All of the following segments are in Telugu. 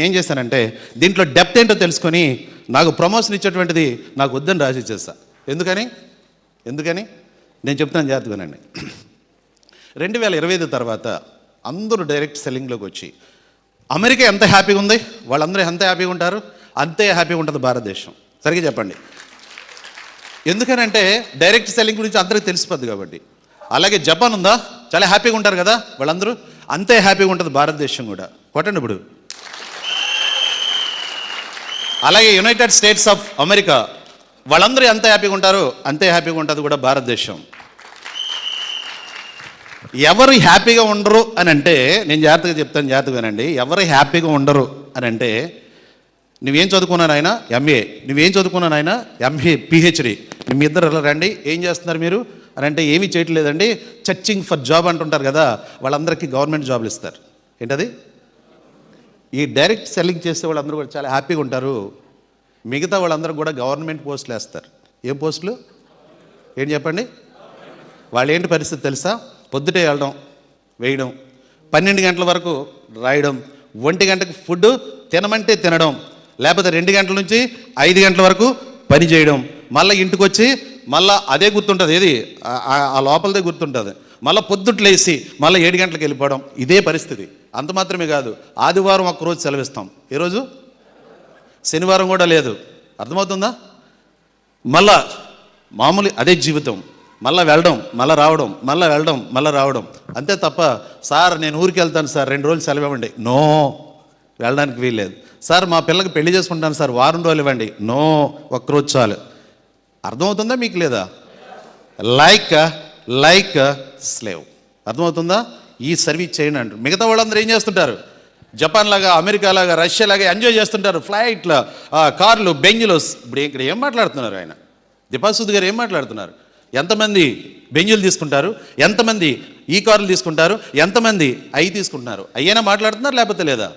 ఏం చేశానంటే దీంట్లో డెప్త్ ఏంటో తెలుసుకొని నాకు ప్రమోషన్ ఇచ్చేటువంటిది నాకు వద్దని రాసి ఇచ్చేస్తా. ఎందుకని నేను చెప్తాను జాగ్రత్తగానండి. 2025 తర్వాత అందరూ డైరెక్ట్ సెల్లింగ్లోకి వచ్చి అమెరికా ఎంత హ్యాపీగా ఉంది, వాళ్ళందరూ ఎంత హ్యాపీగా ఉంటారు, అంతే హ్యాపీగా ఉంటుంది భారతదేశం. సరిగ్గా చెప్పండి. ఎందుకనంటే డైరెక్ట్ సెల్లింగ్ గురించి అందరికీ తెలిసిపోద్ది కాబట్టి. అలాగే జపాన్ ఉందా, చాలా హ్యాపీగా ఉంటారు కదా వాళ్ళందరూ, అంతే హ్యాపీగా ఉంటుంది భారతదేశం కూడా. కొట్టండి ఇప్పుడు. అలాగే యునైటెడ్ స్టేట్స్ ఆఫ్ అమెరికా, వాళ్ళందరూ ఎంత హ్యాపీగా ఉంటారు అంతే హ్యాపీగా ఉంటుంది కూడా భారతదేశం. ఎవరు హ్యాపీగా ఉండరు అని అంటే, నేను జాగ్రత్తగా చెప్తాను, జాగ్రత్తగానండి. ఎవరు హ్యాపీగా ఉండరు అని అంటే, నువ్వేం చదువుకున్నాను ఆయన ఎంఏ, నువ్వేం చదువుకున్నాను ఆయన ఎంఏ పిహెచ్డి, మీ ఇద్దరు రండి ఏం చేస్తున్నారు మీరు అని అంటే ఏమీ చేయట్లేదండి, సర్చింగ్ ఫర్ జాబ్ అంటుంటారు కదా, వాళ్ళందరికీ గవర్నమెంట్ జాబ్లు ఇస్తారు. ఏంటది? ఈ డైరెక్ట్ సెల్లింగ్ చేసే వాళ్ళందరూ కూడా చాలా హ్యాపీగా ఉంటారు. మిగతా వాళ్ళందరూ కూడా గవర్నమెంట్ పోస్టులు వేస్తారు. ఏం పోస్టులు? ఏంటి చెప్పండి. వాళ్ళు ఏంటి పరిస్థితి తెలుసా? పొద్దుటే వెళ్ళడం, వేయడం, 12 గంటల వరకు రాయడం, 1 గంటకు ఫుడ్ తినమంటే తినడం, లేకపోతే 2 గంటల నుంచి 5 గంటల వరకు పని చేయడం, మళ్ళీ ఇంటికి వచ్చి మళ్ళీ అదే గుర్తుంటుంది, ఏది ఆ లోపలదే గుర్తుంటుంది, మళ్ళీ పొద్దుట్లేసి మళ్ళీ 7 గంటలకు వెళ్ళిపోవడం. ఇదే పరిస్థితి. అంత మాత్రమే కాదు, ఆదివారం ఒక్కరోజు సెలవిస్తాం. ఏ రోజు? శనివారం కూడా లేదు. అర్థమవుతుందా? మళ్ళా మామూలు అదే జీవితం, మళ్ళీ వెళ్ళడం, మళ్ళీ రావడం, మళ్ళీ వెళ్ళడం, మళ్ళీ రావడం. అంతే తప్ప, సార్ నేను ఊరికి వెళ్తాను సార్ 2 రోజులు సెలవు ఇవ్వండి, నో, వెళ్ళడానికి వీల్లేదు. సార్ మా పిల్లకి పెళ్లి చేసుకుంటాను సార్ 1 వారం రోజులు ఇవ్వండి, నో, ఒక్కరోజు చాలు. అర్థమవుతుందా మీకు? లేదా? Like slave. అర్థమవుతుందా? ఈ సర్వీస్ చేయండి అంటారు. మిగతా వాళ్ళందరూ ఏం చేస్తుంటారు? జపాన్ లాగా, అమెరికా లాగా, రష్యా లాగా ఎంజాయ్ చేస్తుంటారు. ఫ్లైట్లు, కార్లు, బెంజులు. ఇప్పుడు ఇక్కడ ఏం మాట్లాడుతున్నారు ఆయన దీపాసుద్ గారు? ఏం మాట్లాడుతున్నారు? ఎంతమంది బెంజులు తీసుకుంటారు, ఎంతమంది ఈ కార్లు తీసుకుంటారు, ఎంతమంది అవి తీసుకుంటున్నారు? అయ్యేనా మాట్లాడుతున్నారు లేకపోతే లేదా?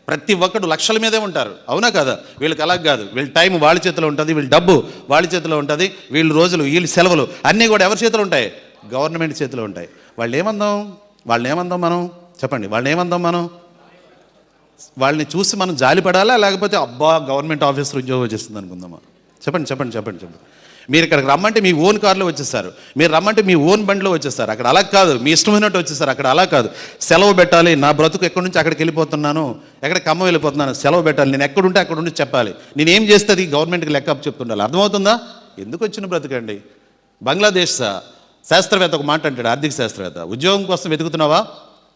ప్రతి ఒక్కడు లక్షల మీదే ఉంటారు. అవునా కదా? వీళ్ళకి అలాగ కాదు. వీళ్ళ టైం వాళ్ళ చేతిలో ఉంటుంది, వీళ్ళ డబ్బు వాళ్ళ చేతిలో ఉంటుంది, వీళ్ళ రోజులు, వీళ్ళ సెలవులు అన్నీ కూడా ఎవరి చేతిలో ఉంటాయి? గవర్నమెంట్ చేతిలో ఉంటాయి. వాళ్ళని ఏమందాం మనం? చెప్పండి. వాళ్ళని చూసి మనం జాలిపడాలా, లేకపోతే అబ్బా గవర్నమెంట్ ఆఫీసర్ ఉద్యోగం వచ్చేస్తుంది అనుకుందామా? చెప్పండి. మీరు ఇక్కడికి రమ్మంటే మీ ఓన్ కార్లో వచ్చేస్తారు, మీరు రమ్మంటే మీ ఓన్ బండిలో వచ్చేస్తారు. అక్కడ అలా కాదు, మీ ఇష్టమైనట్టు వచ్చేస్తారు. అక్కడ అలా కాదు. సెలవు పెట్టాలి. నా బ్రతుకు ఎక్కడి నుంచి అక్కడికి వెళ్ళిపోతున్నాను, ఎక్కడికి ఖమ్మం వెళ్ళిపోతున్నాను, సెలవు పెట్టాలి. నేను ఎక్కడుంటే అక్కడ ఉండి చెప్పాలి. నేనేం చేస్తే అది గవర్నమెంట్కి లెక్క చెప్తుండాలి. అర్థమవుతుందా? ఎందుకు వచ్చిన బ్రతుకండి? బంగ్లాదేశ్ శాస్త్రవేత్త ఒక మాట అంటాడు, ఆర్థిక శాస్త్రవేత్త, ఉద్యోగం కోసం వెతుకుతున్నావా,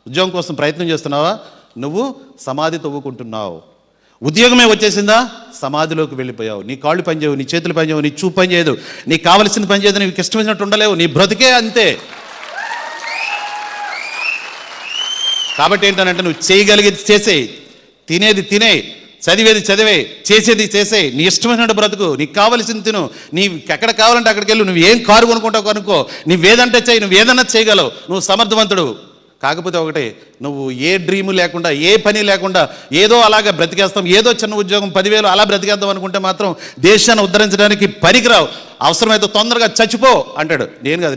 ఉద్యోగం కోసం ప్రయత్నం చేస్తున్నావా, నువ్వు సమాధి తవ్వుకుంటున్నావు. ఉద్యోగమే వచ్చేసిందా, సమాధిలోకి వెళ్ళిపోయావు. నీ కాళ్ళు పనిచేయవు, నీ చేతులు పనిచేయవు, నీ చూపు పని చేయదు, నీకు కావలసిన పని చేయదు, నీకు ఇష్టమైనట్టు ఉండలేవు, నీ బ్రతికే అంతే. కాబట్టి ఏంటంటే నువ్వు చేయగలిగేది చేసేయి, తినేది తినే, చదివేది చదివే, చేసేది చేసేయి, నీ ఇష్టమైనట్టు బ్రతుకు, నీకు కావలసింది తిను, నీ ఎక్కడ కావాలంటే అక్కడికి వెళ్ళు, నువ్వు ఏం కారు కొనుక్కుంటావు కొనుక్కో, నువ్వేదంటే చేయి, నువ్వు ఏదన్నా చేయగలవు, నువ్వు సమర్థవంతుడు. కాకపోతే ఒకటే, నువ్వు ఏ డ్రీము లేకుండా, ఏ పని లేకుండా ఏదో అలాగే బ్రతికేస్తాం, ఏదో చిన్న ఉద్యోగం 10,000 అలా బ్రతికేద్దాం అనుకుంటే మాత్రం దేశాన్ని ఉద్ధరించడానికి పనికిరావు. అవసరమైతే తొందరగా చచ్చిపో అంటాడు. నేను కాదు.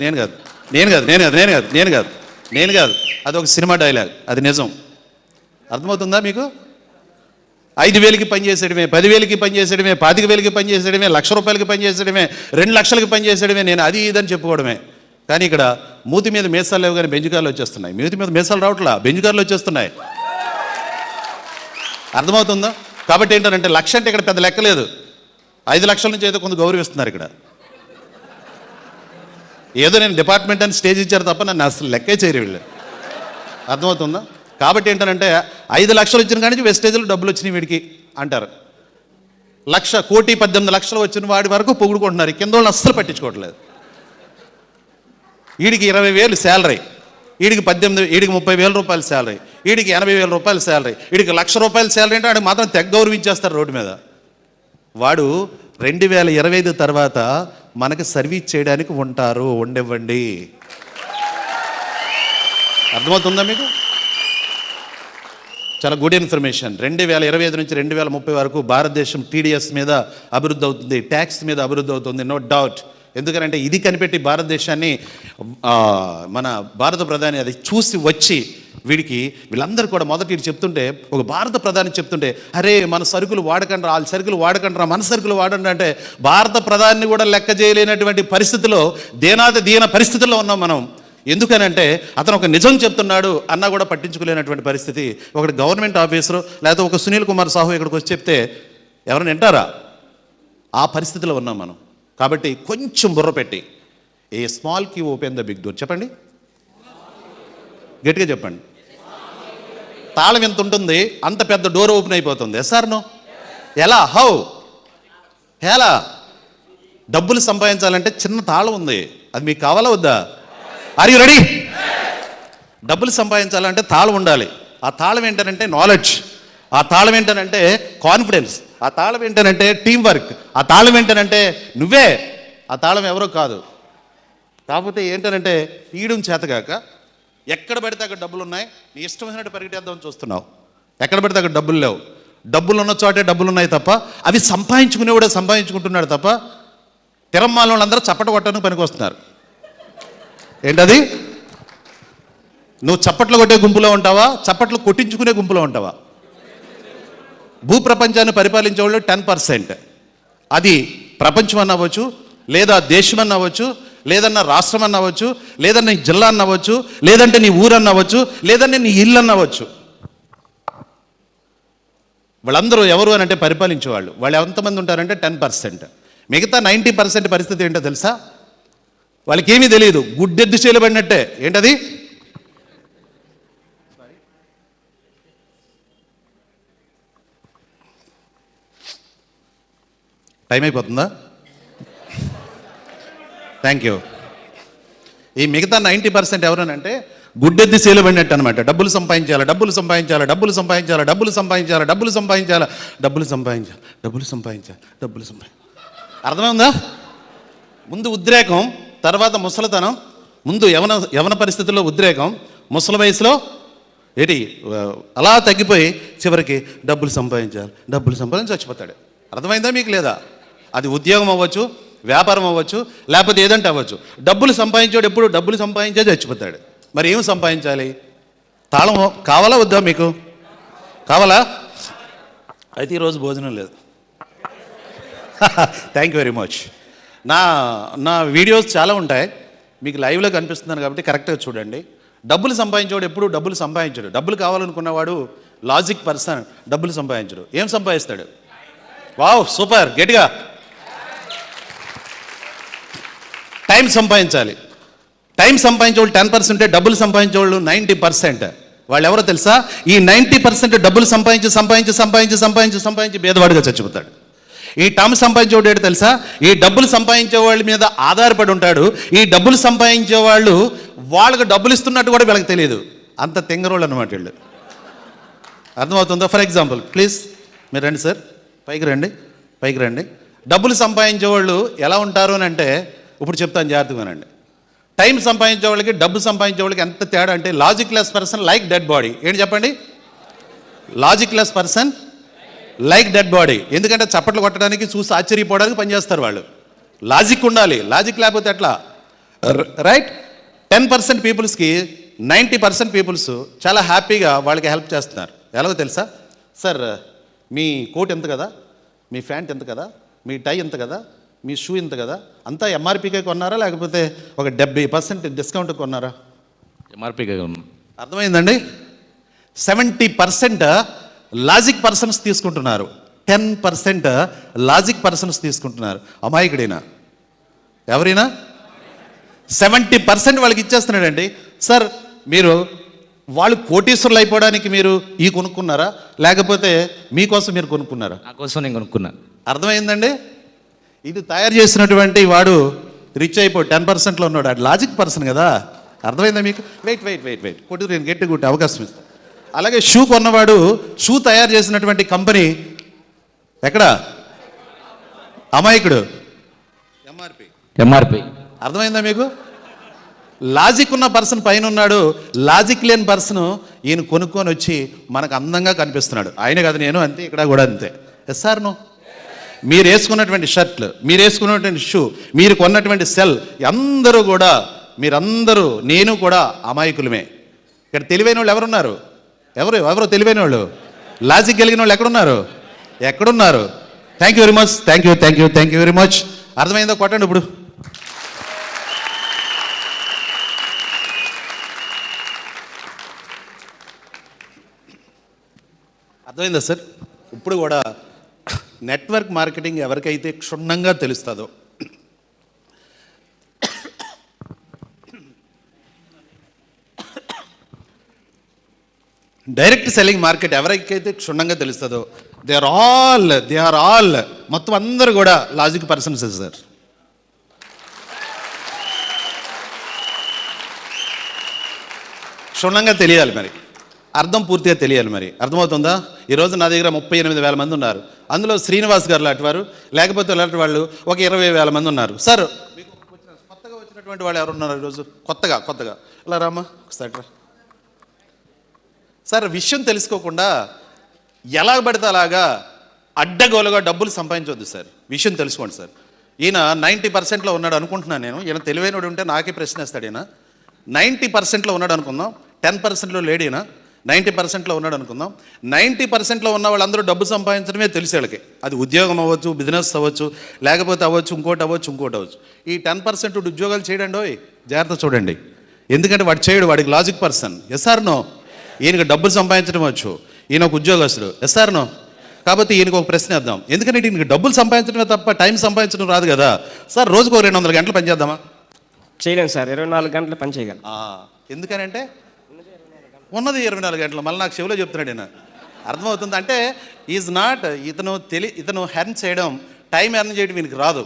అది ఒక సినిమా డైలాగ్, అది నిజం. అర్థమవుతుందా మీకు? 5,000కి పనిచేసేయడమే, 10,000కి పనిచేసేయడమే, 25,000కి పనిచేసేయడమే, ₹1,00,000 పనిచేసేయడమే, 2,00,000కి పనిచేసేయడమే, నేను అది ఇదని చెప్పుకోవడమే. కానీ ఇక్కడ మూతి మీద మీసాలు లేవు కానీ బెంజు కార్లు వచ్చేస్తున్నాయి. మూతి మీద మీసాలు రావట్లా, బెంజు కార్లు వచ్చేస్తున్నాయి. అర్థమవుతుందా? కాబట్టి ఏంటంటే 1,00,000 అంటే ఇక్కడ పెద్ద లెక్కలేదు. 5 లక్షల నుంచి ఏదో కొంత గౌరవిస్తున్నారు ఇక్కడ. ఏదో నేను డిపార్ట్మెంట్ అని స్టేజ్ ఇచ్చారు తప్ప నన్ను అసలు లెక్కే చేయరు వీళ్ళు. అర్థమవుతుందా? కాబట్టి ఏంటంటే 5 లక్షలు వచ్చిన కానీ వెస్టేజ్లో డబ్బులు వచ్చినాయి వీడికి అంటారు. 1,18,00,000 వచ్చిన వాడి వరకు పొగుడుకుంటున్నారు. కింద వాళ్ళని అస్సలు పట్టించుకోవట్లేదు. వీడికి 20,000 శాలరీ, వీడికి 30,000 రూపాయల శాలరీ, వీడికి 80,000 రూపాయల శాలరీ, వీడికి ₹1,00,000 శాలరీ అంటే వాడికి మాత్రం తెగ గౌరవించేస్తారు రోడ్డు మీద. వాడు 2025 తర్వాత మనకి సర్వీస్ చేయడానికి ఉంటారు, ఉండనివ్వండి. అర్థమవుతుందా మీకు? చాలా గుడ్ ఇన్ఫర్మేషన్. 2025 నుంచి 2030 వరకు భారతదేశం TDS మీద అభివృద్ధి అవుతుంది, ట్యాక్స్ మీద అభివృద్ధి అవుతుంది, నో డౌట్. ఎందుకంటే ఇది కనిపెట్టి భారతదేశాన్ని మన భారత ప్రధాని అది చూసి వచ్చి వీళ్ళందరూ కూడా మొదటి చెప్తుంటే, ఒక భారత ప్రధాని చెప్తుంటే, అరే మన సరుకులు వాడకండి, వాళ్ళ సరుకులు వాడకండి, మన సరుకులు వాడండి అంటే, భారత ప్రధాని కూడా లెక్క చేయలేనటువంటి పరిస్థితిలో, దీన పరిస్థితుల్లో ఉన్నాం మనం. ఎందుకనంటే అతను ఒక నిజం చెప్తున్నాడు అన్నా కూడా పట్టించుకోలేనటువంటి పరిస్థితి. ఒకటి గవర్నమెంట్ ఆఫీసరు లేకపోతే ఒక సునీల్ కుమార్ సాహు ఇక్కడికి వచ్చి చెప్తే ఎవరైనా వింటారా? ఆ పరిస్థితిలో ఉన్నాం మనం. కాబట్టి కొంచెం బుర్ర పెట్టి, a small key open the big door. చెప్పండి, గట్టిగా చెప్పండి. తాళం ఎంత ఉంటుంది అంత పెద్ద డోర్ ఓపెన్ అయిపోతుంది. Yes or no? ఎలా? హౌ? ఎలా? డబ్బులు సంపాదించాలంటే చిన్న తాళం ఉంది, అది మీకు కావాలా వద్దా? Are you ready? డబ్బులు సంపాదించాలంటే తాళం ఉండాలి. ఆ తాళం ఏంటనంటే నాలెడ్జ్, ఆ తాళం ఏంటనంటే కాన్ఫిడెన్స్, ఆ తాళం ఏంటనంటే టీం వర్క్, ఆ తాళం ఏంటనంటే నువ్వే. ఆ తాళం ఎవరో కాదు. కాకపోతే ఏంటనంటే తీయడం చేతగాక ఎక్కడ పడితే అక్కడ డబ్బులు ఉన్నాయి, నీ ఇష్టం వచ్చినట్టు పరిగెట్టేద్దామని చూస్తున్నావు. ఎక్కడ పడితే అక్కడ డబ్బులు లేవు. డబ్బులు ఉన్న చోటే డబ్బులు ఉన్నాయి తప్ప, అవి సంపాదించుకునేవాడే సంపాదించుకుంటున్నాడు తప్ప, తిరమ్మాల వాళ్ళందరూ చప్పట కొట్టడానికి పనికి వస్తున్నారు. ఏంటది? నువ్వు చప్పట్లు కొట్టే గుంపులో ఉంటావా, చప్పట్లు కొట్టించుకునే గుంపులో ఉంటావా? భూప్రపంచాన్ని పరిపాలించే వాళ్ళు 10%. అది ప్రపంచం అన్న అవ్వచ్చు, లేదా దేశం అన్న అవ్వచ్చు, లేదన్నా రాష్ట్రం అన్న అవ్వచ్చు, లేదన్నా నీ జిల్లా అన్న అవ్వచ్చు, లేదంటే నీ ఊరు అన్న అవ్వచ్చు, లేదంటే నీ ఇల్లు అన్న అవ్వచ్చు. వాళ్ళందరూ ఎవరు అని అంటే పరిపాలించేవాళ్ళు. వాళ్ళు ఎంతమంది ఉంటారంటే 10%. మిగతా 90% పరిస్థితి ఏంటో తెలుసా? వాళ్ళకి ఏమీ తెలియదు, గుడ్డెద్దు చేయబడినట్టే. ఏంటది? టైం అయిపోతుందా? Thank you. ఈ మిగతా 90% ఎవరనంటే గుడ్డెద్ది చేయబడినట్టు అనమాట. డబ్బులు సంపాదించాలి, డబ్బులు సంపాదించాలి, డబ్బులు సంపాదించాలి, డబ్బులు సంపాదించాలి, డబ్బులు సంపాదించాలి, డబ్బులు సంపాదించాలి, డబ్బులు సంపాదించాలి, డబ్బులు సంపాదించాలి. అర్థమైందా? ముందు ఉద్రేకం, తర్వాత ముసలితనం. ముందు యవన పరిస్థితుల్లో ఉద్రేకం, ముసలి వయసులో ఏంటి అలా తగ్గిపోయి చివరికి డబ్బులు సంపాదించాలి, డబ్బులు సంపాదించి చచ్చిపోతాడు. అర్థమైందా మీకు? లేదా? అది ఉద్యోగం అవ్వచ్చు, వ్యాపారం అవ్వచ్చు, లేకపోతే ఏదంటే అవ్వచ్చు. డబ్బులు సంపాదించాడు ఎప్పుడు డబ్బులు సంపాదించే చచ్చిపోతాడు. మరి ఏం సంపాదించాలి? తాళం కావాలా వద్దా? మీకు కావాలా? అయితే ఈరోజు భోజనం లేదు. Thank you very much. నా వీడియోస్ చాలా ఉంటాయి, మీకు లైవ్లో కనిపిస్తున్నాను కాబట్టి కరెక్ట్గా చూడండి. డబ్బులు సంపాదించేవాడు ఎప్పుడు డబ్బులు సంపాదించాడు. డబ్బులు కావాలనుకున్నవాడు లాజిక్ పర్సన్ డబ్బులు సంపాదించడు. ఏం సంపాదిస్తాడు? వావ్, సూపర్, గట్టిగా. టైం సంపాదించాలి. టైం సంపాదించేవాళ్ళు 10%, డబ్బులు సంపాదించేవాళ్ళు 90%. వాళ్ళు ఎవరో తెలుసా? ఈ 90% డబ్బులు సంపాదించి సంపాదించి సంపాదించి సంపాదించి సంపాదించి భేదవాడిగా చచ్చిపోతాడు. ఈ టైం సంపాదించేవాడు ఏంటి తెలుసా? ఈ డబ్బులు సంపాదించే వాళ్ళ మీద ఆధారపడి ఉంటాడు. ఈ డబ్బులు సంపాదించే వాళ్ళు వాళ్ళకి డబ్బులు ఇస్తున్నట్టు కూడా వీళ్ళకి తెలియదు. అంత తెంగరోళ్ళు అనమాట వీళ్ళు. అర్థమవుతుందా? ఫర్ ఎగ్జాంపుల్, ప్లీజ్ మీరు రండి సార్, పైకి రండి, పైకి రండి. డబ్బులు సంపాదించే వాళ్ళు ఎలా ఉంటారు అని అంటే ఇప్పుడు చెప్తాను, జాగ్రత్తగానండి. టైం సంపాదించే వాళ్ళకి డబ్బు సంపాదించే వాళ్ళకి ఎంత తేడా అంటే, logic less person like dead body. ఏంటి చెప్పండి? Logic less person like dead body. ఎందుకంటే చప్పట్లు కొట్టడానికి, చూసి ఆశ్చర్యపోవడానికి పనిచేస్తారు వాళ్ళు. లాజిక్ ఉండాలి, లాజిక్ లేకపోతే ఎట్లా? రైట్? 10% పీపుల్స్కి 90% పీపుల్స్ చాలా హ్యాపీగా వాళ్ళకి హెల్ప్ చేస్తున్నారు. ఎలాగో తెలుసా? సార్ మీ కోట్ ఎంత కదా, మీ ప్యాంట్ ఎంత కదా, మీ టై ఎంత కదా, మీ షూ ఎంత కదా, అంతా ఎంఆర్పీకే కొన్నారా లేకపోతే ఒక 70% డిస్కౌంట్ కొన్నారా? ఎంఆర్పీకే కొన్నాం. అర్థమైందండి? 70% లాజిక్ పర్సన్స్ తీసుకుంటున్నారు, 10% లాజిక్ పర్సన్స్ తీసుకుంటున్నారు. అమాయకుడైనా ఎవరైనా 70% వాళ్ళకి ఇచ్చేస్తున్నాడండి. సార్ మీరు వాళ్ళు కోటీశ్వరులు అయిపోవడానికి మీరు ఈ కొనుక్కున్నారా లేకపోతే మీకోసం మీరు కొనుక్కున్నారా? నా కోసం నేను కొనుక్కున్నాను. అర్థమైందండి? ఇది తయారు చేసినటువంటి వాడు రిచ్ అయిపోయి 10%లో ఉన్నాడు, అది లాజిక్ పర్సన్ కదా. అర్థమైందా మీకు? వెయిట్ వెయిట్ వెయిట్ వెయిట్ కొట్టి నేను గట్టి కొట్టి అవకాశం ఇస్తాను. అలాగే షూ కొన్నవాడు, షూ తయారు చేసినటువంటి కంపెనీ ఎక్కడ? అమాయకుడు, ఎంఆర్పి. అర్థమైందా మీకు? లాజిక్ ఉన్న పర్సన్ పైన ఉన్నాడు, లాజిక్ లేని పర్సన్ ఈయన కొనుక్కొని వచ్చి మనకు అందంగా కనిపిస్తున్నాడు. ఆయన కదా నేను అంతే, ఇక్కడ కూడా అంతే. Yes sir no? మీరు వేసుకున్నటువంటి షర్ట్లు, మీరు వేసుకున్నటువంటి షూ, మీరు కొన్నటువంటి సెల్, అందరూ కూడా మీరందరూ, నేను కూడా అమాయకులమే. ఇక్కడ తెలివైన వాళ్ళు ఎవరున్నారు? ఎవరో తెలివైన వాళ్ళు, లాజిక్ కలిగిన వాళ్ళు ఎక్కడున్నారు? Thank you very much, thank you very much. అర్థమైందో? కొట్టండి ఇప్పుడు. అర్థమైందా సార్? ఇప్పుడు కూడా నెట్వర్క్ మార్కెటింగ్ ఎవరికైతే క్షుణ్ణంగా తెలుస్తుందో, డైరెక్ట్ సెల్లింగ్ మార్కెట్ ఎవరికైతే క్షుణ్ణంగా తెలుస్తుందో, దే ఆర్ ఆల్ మొత్తం అందరూ కూడా లాజిక్ పర్సన్స్ సార్. క్షుణ్ణంగా తెలియాలి, మరి అర్థం పూర్తిగా తెలియాలి. మరి అర్థమవుతుందా? ఈరోజు నా దగ్గర 38,000 మంది ఉన్నారు. అందులో శ్రీనివాస్ గారు లాంటి వారు, లేకపోతే అలాంటి వాళ్ళు ఒక 20,000 మంది ఉన్నారు. సార్ మీకు కొత్తగా వచ్చినటువంటి వాళ్ళు ఎవరు ఉన్నారు ఈరోజు? కొత్తగా ఇలా రామ్మా ఒకసారి రా. సార్, విషయం తెలుసుకోకుండా ఎలా పడితే అలాగా అడ్డగోలుగా డబ్బులు సంపాదించవద్దు సార్. విషయం తెలుసుకోండి సార్. ఈయన 90%లో ఉన్నాడు అనుకుంటున్నాను నేను. ఈయన తెలివైనడు ఉంటే నాకే ప్రశ్న వేస్తాడు. ఈయన 90%లో ఉన్నాడు అనుకుందాం, 10%లో లేడు. ఈయన 90%లో ఉన్నాడు అనుకుందాం. 90%లో ఉన్న వాళ్ళందరూ డబ్బు సంపాదించడమే తెలుసు వీళ్ళకి. అది ఉద్యోగం అవ్వచ్చు, బిజినెస్ అవ్వచ్చు, లేకపోతే అవ్వచ్చు, ఇంకోటి అవ్వచ్చు. ఈ 10% ఉద్యోగాలు చేయడండి, జాగ్రత్త చూడండి. ఎందుకంటే వాడు చేయడు, వాడికి logic person. Yes or no? ఈయనకు డబ్బులు సంపాదించడం వచ్చు, ఈయన ఒక ఉద్యోగస్తుడు. Yes or no? కాబట్టి ఈయనకు ఒక ప్రశ్న వేద్దాం. ఎందుకంటే ఈయనకి డబ్బులు సంపాదించడమే తప్ప టైం సంపాదించడం రాదు కదా. సార్, రోజుకు 200 గంటలు పనిచేద్దామా? చేయలేను సార్, 24 గంటలు పని చేయగలను. ఎందుకనంటే ఉన్నది 24 గంటలు. మళ్ళీ నాకు చెవిలో చెప్తున్నాడు ఈయన. అర్థమవుతుంది అంటే ఇతను హెర్న్ చేయడం, టైం హెర్న్ చేయడం ఈయనకి రాదు.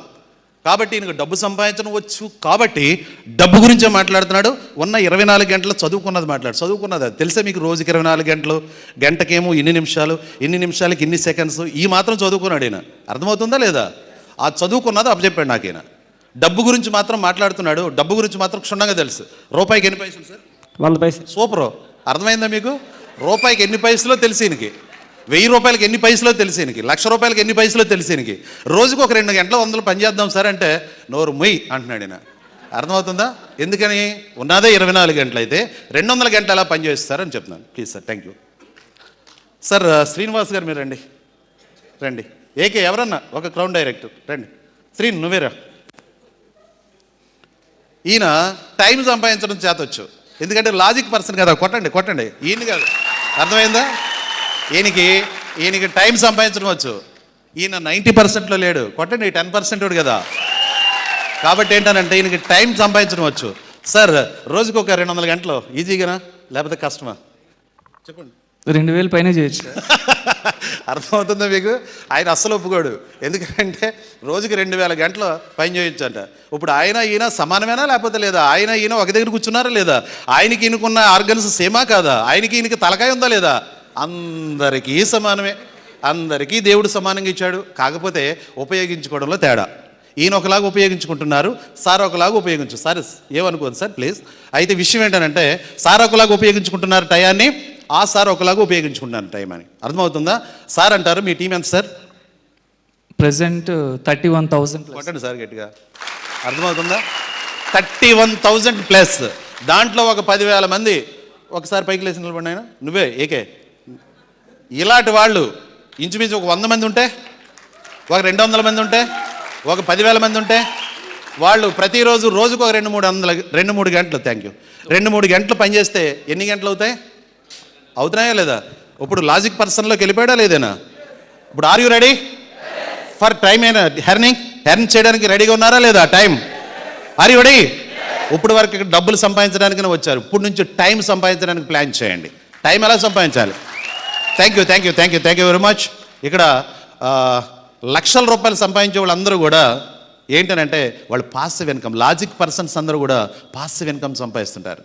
కాబట్టి ఈయనకు డబ్బు సంపాదించడం వచ్చు, కాబట్టి డబ్బు గురించే మాట్లాడుతున్నాడు. ఉన్న 24 గంటలు చదువుకున్నది అది తెలుసా మీకు? రోజుకి 24 గంటలు, గంటకేమో ఇన్ని నిమిషాలకి ఇన్ని సెకండ్స్, ఈ మాత్రం చదువుకున్నాడు ఈయన. అర్థమవుతుందా లేదా? ఆ చదువుకున్నది అప్పచెప్పాడు నాకు ఈయన. డబ్బు గురించి మాత్రం మాట్లాడుతున్నాడు. డబ్బు గురించి మాత్రం క్షుణ్ణంగా తెలుసు. రూపాయికి ఎన్ని పైసలు సార్? 100 పైసలు. సూపరు. అర్థమైందా మీకు? రూపాయికి ఎన్ని పైసలో తెలిసి ఈయనకి, 1000 రూపాయలకి ఎన్ని పైసలో తెలిసి ఈయనకి, 1,00,000 రూపాయలకి ఎన్ని పైసలో తెలిసి ఈయనకి. రోజుకు ఒక 2 గంటలు 100 పని చేద్దాం సార్ అంటే నోరు మొయ్యి అంటున్నాడు ఈయన. అర్థమవుతుందా? ఎందుకని? ఉన్నదే 24 గంటలు అయితే 200 గంటలు ఎలా పని చేస్తారని చెప్తున్నాను. Please sir, thank you sir. Srinivas గారు మీరు రండి. ఏకే ఎవరన్నా ఒక క్రౌన్ డైరెక్టర్ రండి. శ్రీన్ నువ్వేరా. ఈయన టైం సంపాదించడం చేతొచ్చు, ఎందుకంటే లాజిక్ పర్సన్ కదా. కొట్టండి. ఈయన కాదు, అర్థమైందా? ఈయనకి టైం సంపాదించడం వచ్చు. ఈయన 90%లో లేడు. కొట్టండి, 10% కదా. కాబట్టి ఏంటనంటే ఈయనకి టైం సంపాదించడం వచ్చు. సార్, రోజుకు ఒక 200 గంటలు ఈజీగానా లేకపోతే కష్టమా? చెప్పండి. 2000 పైన చేయొచ్చు. అర్థమవుతుందా మీకు? ఆయన అస్సలు ఒప్పుకోడు. ఎందుకంటే రోజుకి 2000 గంటలు పని చేయొచ్చు అంట. ఇప్పుడు ఈయన సమానమేనా లేకపోతే లేదా? ఈయన ఒక దగ్గర కూర్చున్నారా లేదా? ఆయనకి ఈయనకున్న ఆర్గన్స్ సేమా కాదా? ఈయనకి తలకాయ ఉందా లేదా? అందరికీ సమానమే. అందరికీ దేవుడు సమానంగా ఇచ్చాడు. కాకపోతే ఉపయోగించుకోవడంలో తేడా. ఈయన ఒకలాగా ఉపయోగించుకుంటున్నారు, సార్ ఒకలాగా సార్ ఏమనుకోదు సార్ ప్లీజ్. అయితే విషయం ఏంటంటే సార్ ఒకలాగా ఉపయోగించుకుంటున్నారు టయాన్ని, ఆ సార్ ఒకలాగా ఉపయోగించుకుంటున్నారు టైం అని. అర్థమవుతుందా? సార్ అంటారు మీ టీం ఎంత సార్? ప్రెసెంట్ 31,000. కొట్టండి సార్ గట్టిగా. అర్థమవుతుందా? 31,000 ప్లస్. దాంట్లో ఒక 10,000 మంది ఒకసారి పైకి లేచి నిలబడి ఆయన నువ్వే ఏకే. ఇలాంటి వాళ్ళు ఇంచుమించు ఒక 100 మంది ఉంటే, ఒక 200 మంది ఉంటే, ఒక 10,000 మంది ఉంటే, వాళ్ళు ప్రతిరోజు రోజుకు ఒక 2-3 గంటలు 2-3 గంటలు పనిచేస్తే ఎన్ని గంటలు అవుతున్నాయా లేదా? ఇప్పుడు లాజిక్ పర్సన్లోకి వెళ్ళిపోయాడా లేదేనా? ఇప్పుడు are you ready for time హెర్న్ చేయడానికి రెడీగా ఉన్నారా లేదా? Time are you ready? ఇప్పుడు వరకు ఇక్కడ డబ్బులు సంపాదించడానికి వచ్చారు, ఇప్పుడు నుంచి టైం సంపాదించడానికి ప్లాన్ చేయండి. టైం ఎలా సంపాదించాలి? Thank you very much. ఇక్కడ 1,00,000 రూపాయలు సంపాదించే వాళ్ళందరూ కూడా ఏంటనంటే వాళ్ళు పాసివ్ ఇన్కమ్. లాజిక్ పర్సన్స్ అందరూ కూడా పాసివ్ ఇన్కమ్ సంపాదిస్తుంటారు.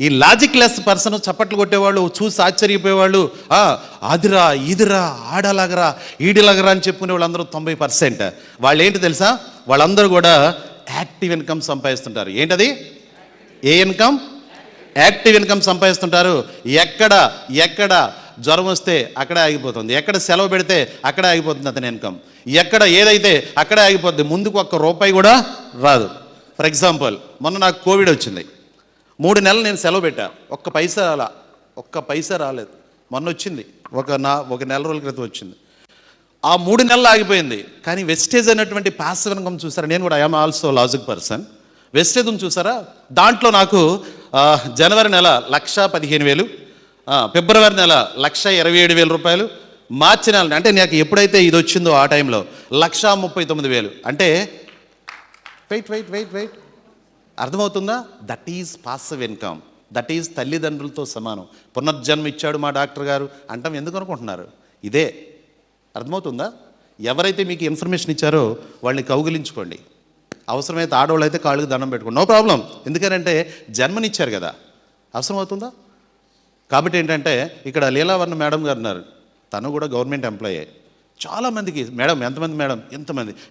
ఈ లాజిక్ లెస్ పర్సన్ చప్పట్లు కొట్టేవాళ్ళు, చూసి ఆశ్చర్యపోయేవాళ్ళు, ఆదిరా ఈదిరా ఆడలాగరా ఈడిలాగరా అని చెప్పుకునే వాళ్ళందరూ 90%. వాళ్ళు ఏంటి తెలుసా? వాళ్ళందరూ కూడా యాక్టివ్ ఇన్కమ్ సంపాదిస్తుంటారు. ఏంటది? ఏ ఇన్కమ్? యాక్టివ్ ఇన్కమ్ సంపాదిస్తుంటారు. ఎక్కడ జ్వరం వస్తే అక్కడే ఆగిపోతుంది, ఎక్కడ సెలవు పెడితే అక్కడే ఆగిపోతుంది అతని ఇన్కమ్, ఎక్కడ ఏదైతే అక్కడే ఆగిపోతుంది, ముందుకు ఒక్క రూపాయి కూడా రాదు. ఫర్ ఎగ్జాంపుల్, మొన్న నాకు కోవిడ్ వచ్చింది, 3 నెలలు నేను సెలవు పెట్టా, ఒక్క పైసా రాలేదు. మొన్న వచ్చింది, ఒక నెల రోజుల క్రితం వచ్చింది. ఆ 3 నెలలు ఆగిపోయింది. కానీ వెస్టేజ్ అనేటువంటి పాసివ్ ఇన్కమ్ చూసారా? నేను కూడా I'm also logic person. Vestige చూసారా? దాంట్లో నాకు జనవరి నెల 1,15,000, ఫిబ్రవరి నెల 1,27,000 రూపాయలు, మార్చి నెల అంటే నాకు ఎప్పుడైతే ఇది వచ్చిందో ఆ టైంలో 1,39,000. అంటే వెయిట్ అర్థమవుతుందా? That is passive income, that is తల్లిదండ్రులతో సమానం. పునర్జన్మ ఇచ్చాడు మా డాక్టర్ గారు అంటాం ఎందుకు అనుకుంటున్నారు? ఇదే. అర్థమవుతుందా? ఎవరైతే మీకు ఇన్ఫర్మేషన్ ఇచ్చారో వాళ్ళని కౌగిలించుకోండి, అవసరమైతే ఆడవాళ్ళు అయితే కాళ్ళకి దండం పెట్టుకోండి, నో ప్రాబ్లం. ఎందుకంటే జన్మనిచ్చారు కదా. అవసరం అవుతుందా? కాబట్టి ఏంటంటే ఇక్కడ లీలావర్ణ మేడం గారు ఉన్నారు, తను కూడా గవర్నమెంట్ ఎంప్లాయీ. చాలామందికి మేడం ఎంతమంది మేడం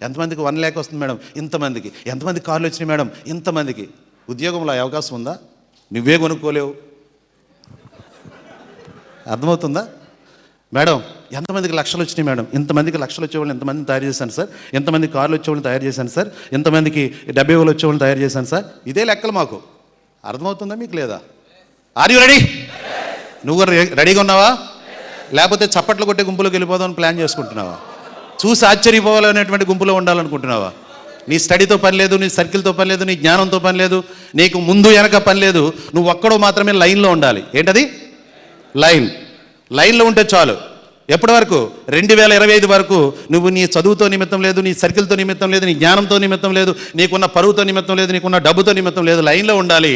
ఎంతమందికి 1 lakh వస్తుంది మేడం ఇంతమందికి, ఎంతమంది కార్లు వచ్చినాయి మేడం ఇంతమందికి. ఉద్యోగంలో అవకాశం ఉందా? నువ్వే కొనుక్కోలేవు. అర్థమవుతుందా? మేడం ఎంతమందికి లక్షలు వచ్చినాయి మేడం ఇంతమందికి లక్షలు వచ్చేవాళ్ళని ఎంతమందిని తయారు చేశాను సార్, ఎంతమంది కార్లు వచ్చేవాళ్ళని తయారు చేశాను సార్, ఎంతమందికి 70,000 వచ్చేవాళ్ళని తయారు చేశాను సార్. ఇదే లెక్కలు మాకు. అర్థమవుతుందా మీకు లేదా? Are you ready? నువ్వు రెడీగా ఉన్నావా? లేకపోతే చప్పట్లు కొట్టే గుంపులోకి వెళ్ళిపోదామని ప్లాన్ చేసుకుంటున్నావా? చూసి ఆశ్చర్యపోవాలనేటువంటి గుంపులో ఉండాలనుకుంటున్నావా? నీ స్టడీతో పని లేదు, నీ సర్కిల్తో పని లేదు, నీ జ్ఞానంతో పని లేదు, నీకు ముందు వెనక పని లేదు, నువ్వు ఒక్కడో మాత్రమే లైన్లో ఉండాలి. ఏంటది? లైన్లో ఉంటే చాలు. ఎప్పటి వరకు? 2025 వరకు నువ్వు నీ చదువుతో నిమిత్తం లేదు, నీ సర్కిల్తో నిమిత్తం లేదు, నీ జ్ఞానంతో నిమిత్తం లేదు, నీకున్న పరువుతో నిమిత్తం లేదు, నీకున్న డబ్బుతో నిమిత్తం లేదు, లైన్లో ఉండాలి.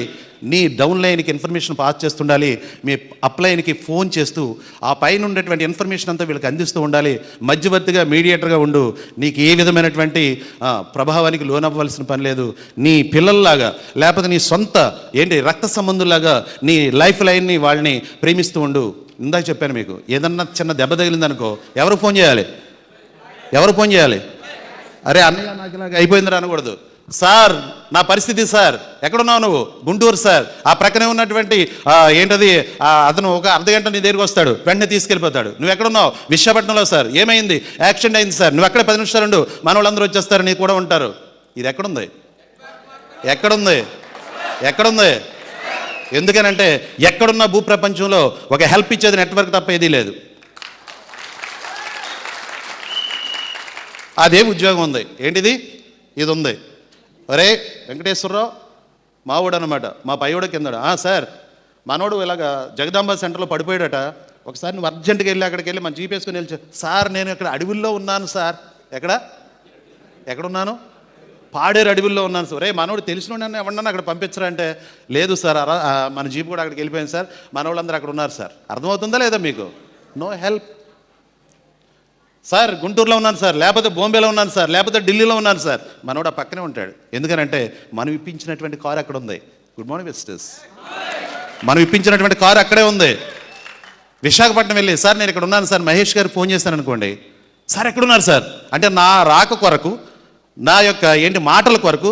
నీ డౌన్ లైన్కి ఇన్ఫర్మేషన్ పాస్ చేస్తుండాలి, మీ అప్లైన్కి ఫోన్ చేస్తూ ఆ పైన ఉండేటువంటి ఇన్ఫర్మేషన్ అంతా వీళ్ళకి అందిస్తూ ఉండాలి. మధ్యవర్తిగా, మీడియేటర్గా ఉండు. నీకు ఏ విధమైనటువంటి ప్రభావానికి లోనవ్వాల్సిన పని లేదు. నీ పిల్లల్లాగా లేకపోతే నీ సొంత రక్త సంబంధుల్లాగా నీ లైఫ్ లైన్ని వాళ్ళని ప్రేమిస్తూ ఉండు. ఇందాక చెప్పాను మీకు, ఏదన్నా చిన్న దెబ్బ తగిలిందనుకో ఎవరు ఫోన్ చేయాలి? అరే అన్నయ్య నాకు ఇలాగ అయిపోయిందిరా అనకూడదు. సార్ నా పరిస్థితి సార్, ఎక్కడున్నావు నువ్వు? గుంటూరు సార్. ఆ ప్రక్కనే ఉన్నటువంటి అతను ఒక అర్ధగంట నీ దగ్గరికి వస్తాడు, వెంటనే తీసుకెళ్ళిపోతాడు. నువ్వు ఎక్కడున్నావు? విశాఖపట్నంలో సార్. ఏమైంది? యాక్సిడెంట్ అయింది సార్. నువ్వు అక్కడే 10 నిమిషాలు ఉండు, మన వాళ్ళందరూ వచ్చేస్తారు, నీ కూడా ఉంటారు. ఇది ఎక్కడుంది? ఎందుకనంటే ఎక్కడున్న భూప్రపంచంలో ఒక హెల్ప్ ఇచ్చేది నెట్వర్క్ తప్ప ఏదీ లేదు. అదే ఉద్యోగం ఉంది. ఏంటిది? ఇది ఉంది. ఒరే వెంకటేశ్వరరావు మావాడు అనమాట, మా పైవాడు కిందడు. సార్ మనోడు ఇలాగ జగదాంబ సెంటర్లో పడిపోయాడట, ఒకసారి నువ్వు అర్జెంటుగా వెళ్ళి అక్కడికి వెళ్ళి మన జీప్ వేసుకుని వెళ్ళి. సార్ నేను ఇక్కడ అడవుల్లో ఉన్నాను సార్. ఎక్కడున్నాను? పాడేరు అడవుల్లో ఉన్నాను సార్. రే మనోడు తెలిసిన ఎవరన్నా అక్కడ పంపించరా అంటే, లేదు సార్ మన జీప్ కూడా అక్కడికి వెళ్ళిపోయింది సార్, మన వాళ్ళందరూ అక్కడ ఉన్నారు సార్. అర్థమవుతుందా లేదా మీకు? No help. సార్ గుంటూరులో ఉన్నాను సార్, లేకపోతే బాంబేలో ఉన్నాను సార్, లేకపోతే ఢిల్లీలో ఉన్నాను సార్, మనోడు ఆ పక్కనే ఉంటాడు. ఎందుకనంటే మనం ఇప్పించినటువంటి కారు అక్కడ ఉంది. Good morning visitors. మనం ఇప్పించినటువంటి కారు అక్కడే ఉంది. విశాఖపట్నం వెళ్ళి సార్ నేను ఇక్కడ ఉన్నాను సార్, మహేష్ గారు ఫోన్ చేశాను అనుకోండి, సార్ ఎక్కడున్నారు సార్ అంటే నా రాక కొరకు, నా యొక్క మాటల కొరకు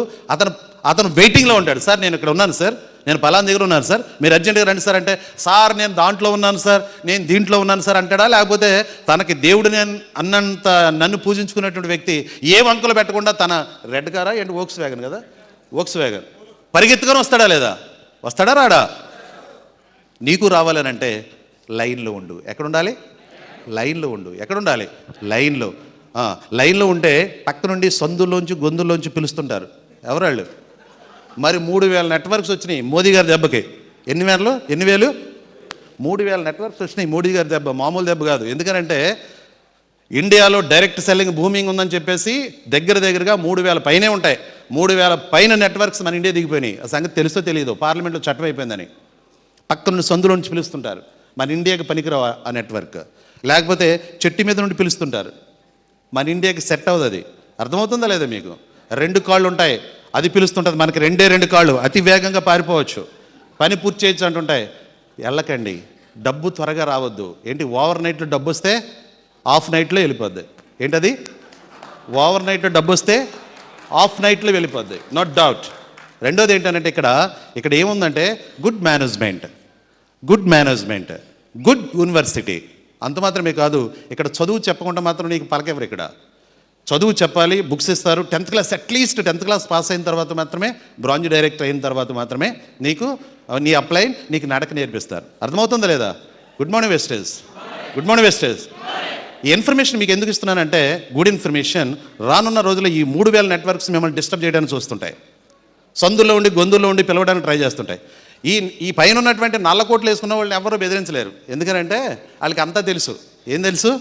అతను వెయిటింగ్లో ఉంటాడు. సార్ నేను ఇక్కడ ఉన్నాను సార్, నేను పలానా దగ్గర ఉన్నాను సార్, మీరు అర్జెంటుగా రండి సార్ అంటే, సార్ నేను దాంట్లో ఉన్నాను సార్, నేను దీంట్లో ఉన్నాను సార్ అంటాడా? లేకపోతే తనకి దేవుడు నేను అన్నంత నన్ను పూజించుకున్నటువంటి వ్యక్తి ఏ వంకలు పెట్టకుండా తన రెడ్ కారా వోక్స్ వ్యాగన్ కదా, వోక్స్ వ్యాగన్ పరిగెత్తుకొని వస్తాడా లేదా? వస్తాడా రాడా? నీకు రావాలనంటే లైన్లో ఉండు. ఎక్కడుండాలి? లైన్లో ఉండు. ఎక్కడుండాలి? లైన్లో ఉంటే పక్క నుండి సందుల్లోంచి గొంతుల్లోంచి పిలుస్తుంటారు. ఎవరాళ్ళు? మరి 3,000 నెట్వర్క్స్ వచ్చినాయి మోదీ గారి దెబ్బకి. ఎన్ని వేలు? 3,000 నెట్వర్క్స్ వచ్చినాయి మోడీ గారి దెబ్బ. మామూలు దెబ్బ కాదు. ఎందుకనంటే ఇండియాలో డైరెక్ట్ సెల్లింగ్ బూమింగ్ ఉందని చెప్పేసి దగ్గరగా 3,000 పైనే ఉంటాయి. 3,000 పైన నెట్వర్క్స్ మన ఇండియా దిగిపోయినాయి. ఆ సంగతి తెలుసో తెలియదు, పార్లమెంట్లో చట్టం అయిపోయిందని. పక్క నుండి సందులోంచి పిలుస్తుంటారు. మన ఇండియాకి పనికిరావు ఆ నెట్వర్క్. లేకపోతే చెట్టు మీద నుండి పిలుస్తుంటారు. మన ఇండియాకి సెట్ అవ్వదు అది. అర్థమవుతుందా లేదా మీకు? 2 కాళ్ళు ఉంటాయి, అది పిలుస్తుంటుంది. మనకి 2 కాళ్ళు, అతి వేగంగా పారిపోవచ్చు, పని పూర్తి చేయొచ్చు అంటుంటాయి. వెళ్ళకండి, డబ్బు త్వరగా రావద్దు. ఓవర్ నైట్లో డబ్బు వస్తే ఆఫ్ నైట్లో వెళ్ళిపోద్ది. ఓవర్ నైట్లో డబ్బు వస్తే ఆఫ్ నైట్లో వెళ్ళిపోద్ది, నో డౌట్. రెండోది ఏంటంటే ఇక్కడ ఏముందంటే గుడ్ మేనేజ్మెంట్. Good university. అంత మాత్రమే కాదు, ఇక్కడ చదువు చెప్పకుండా మాత్రం నీకు పలకెవరు. ఇక్కడ చదువు చెప్పాలి, బుక్స్ ఇస్తారు. 10th class at least 10th class pass అయిన తర్వాత మాత్రమే, బ్రాంజ్ డైరెక్టర్ అయిన తర్వాత మాత్రమే నీకు నీ అప్లైన్ నీకు నడక నేర్పిస్తారు. అర్థమవుతుందా లేదా? Good morning Vestige. Good morning Vestige. ఈ ఇన్ఫర్మేషన్ మీకు ఎందుకు ఇస్తున్నానంటే, గుడ్ ఇన్ఫర్మేషన్ రానున్న రోజుల్లో ఈ 3000 నెట్వర్క్స్ మిమ్మల్ని డిస్టర్బ్ చేయడానికి చూస్తుంటాయి. సందుల్లో ఉండి గొంతుల్లో ఉండి పిలవడానికి ట్రై చేస్తుంటాయి. ఈ పైన ఉన్నటువంటి నల్లకోట్లు వేసుకున్న వాళ్ళని ఎవరూ బెదిరించలేరు. ఎందుకనంటే వాళ్ళకి అంతా తెలుసు. ఏం తెలుసు?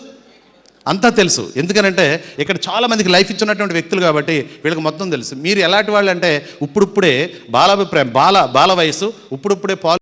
అంతా తెలుసు. ఎందుకనంటే ఇక్కడ చాలామందికి లైఫ్ ఇచ్చినటువంటి వ్యక్తులు కాబట్టి వీళ్ళకి మొత్తం తెలుసు. మీరు ఎలాంటి వాళ్ళు అంటే ఇప్పుడిప్పుడే బాల వయసు, ఇప్పుడిప్పుడే